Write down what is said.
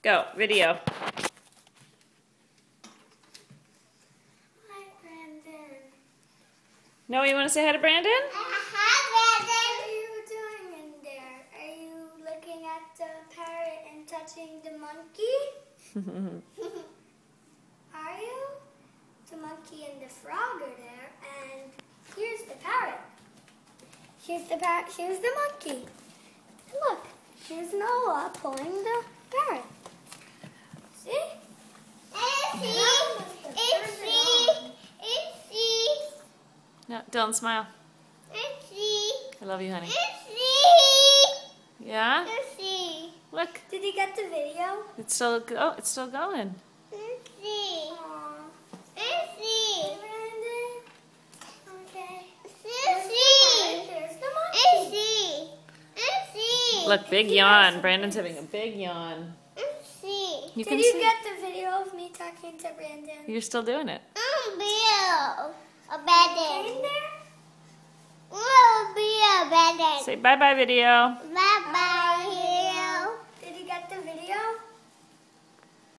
Go, video. Hi, Brandon. No, you want to say hi to Brandon? Hi, Brandon. What are you doing in there? Are you looking at the parrot and touching the monkey? Are you? The monkey and the frog are there, and here's the parrot. Here's the parrot, here's the monkey. And look, here's Noah pulling the parrot. See? No, Dylan, smile. I love you, honey. Yeah? Look, Did you get the video? it's still going. Aw. Brandon? Okay. There's the monkey. Look, big yawn. Brandon's having a big yawn. You can Did you see. get the video of me talking to Brandon? You're still doing it. In there? Say bye-bye, video. Bye.